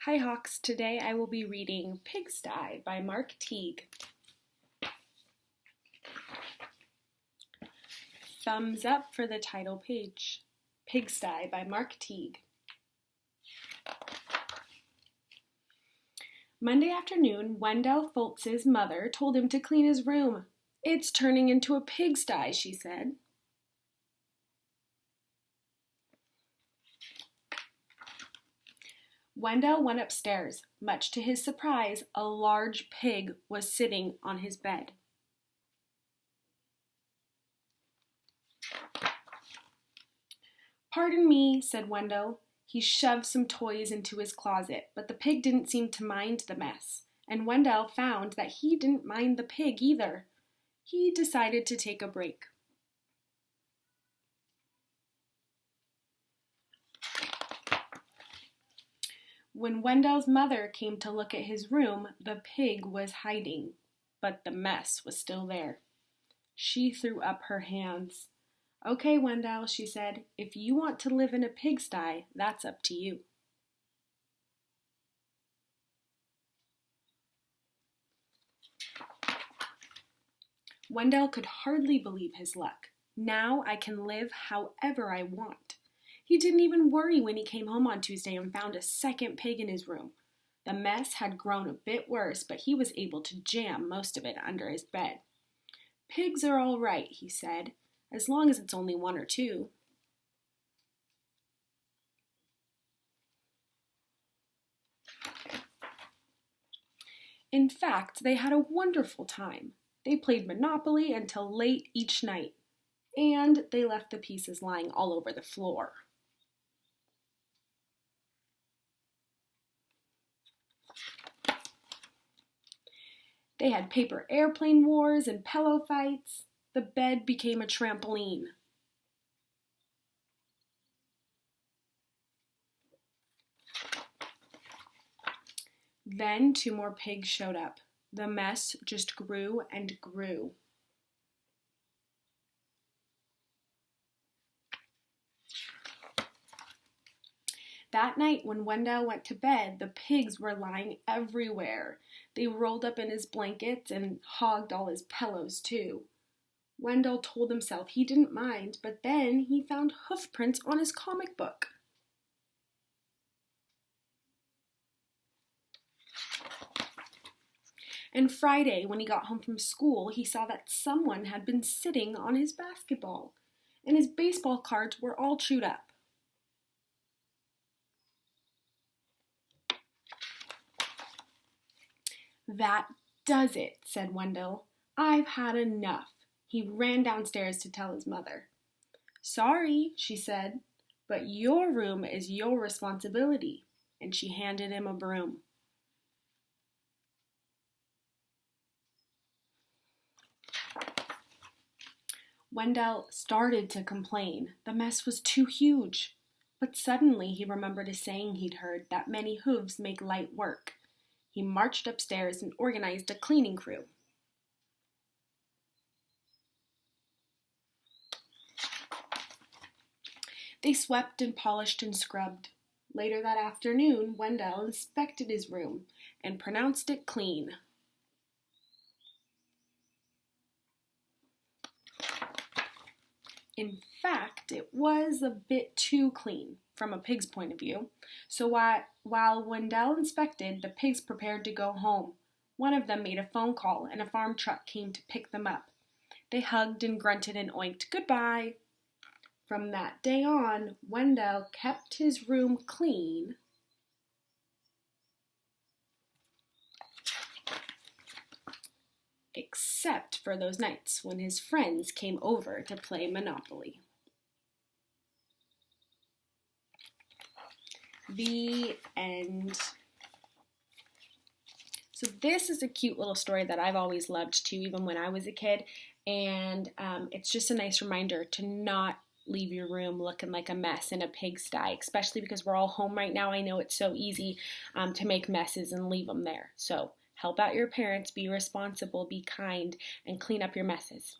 Hi Hawks, today I will be reading Pigsty by Mark Teague. Thumbs up for the title page. Pigsty by Mark Teague. Monday afternoon, Wendell Foltz's mother told him to clean his room. "It's turning into a pigsty," she said. Wendell went upstairs. Much to his surprise, a large pig was sitting on his bed. "Pardon me," said Wendell. He shoved some toys into his closet, but the pig didn't seem to mind the mess, and Wendell found that he didn't mind the pig either. He decided to take a break. When Wendell's mother came to look at his room, the pig was hiding, but the mess was still there. She threw up her hands. "Okay, Wendell," she said, "if you want to live in a pigsty, that's up to you." Wendell could hardly believe his luck. Now I can live however I want. He didn't even worry when he came home on Tuesday and found a second pig in his room. The mess had grown a bit worse, but he was able to jam most of it under his bed. "Pigs are all right," he said, "as long as it's only one or two." In fact, they had a wonderful time. They played Monopoly until late each night, and they left the pieces lying all over the floor. They had paper airplane wars and pillow fights. The bed became a trampoline. Then 2 more pigs showed up. The mess just grew and grew. That night when Wendell went to bed, the pigs were lying everywhere. They rolled up in his blankets and hogged all his pillows too. Wendell told himself he didn't mind, but then he found hoof prints on his comic book. And Friday, when he got home from school, he saw that someone had been sitting on his basketball, and his baseball cards were all chewed up. "That does it," said Wendell. "I've had enough." He ran downstairs to tell his mother. "Sorry," she said, "but your room is your responsibility," and she handed him a broom. Wendell started to complain. The mess was too huge. But suddenly he remembered a saying he'd heard that many hooves make light work. He marched upstairs and organized a cleaning crew. They swept and polished and scrubbed. Later that afternoon, Wendell inspected his room and pronounced it clean. In fact, it was a bit too clean from a pig's point of view. So while Wendell inspected, the pigs prepared to go home. One of them made a phone call and a farm truck came to pick them up. They hugged and grunted and oinked goodbye. From that day on, Wendell kept his room clean except for those nights when his friends came over to play Monopoly. The end. So this is a cute little story that I've always loved too, even when I was a kid, and it's just a nice reminder to not leave your room looking like a mess in a pigsty, especially because we're all home right now. I know it's so easy to make messes and leave them there. So help out your parents, be responsible, be kind, and clean up your messes.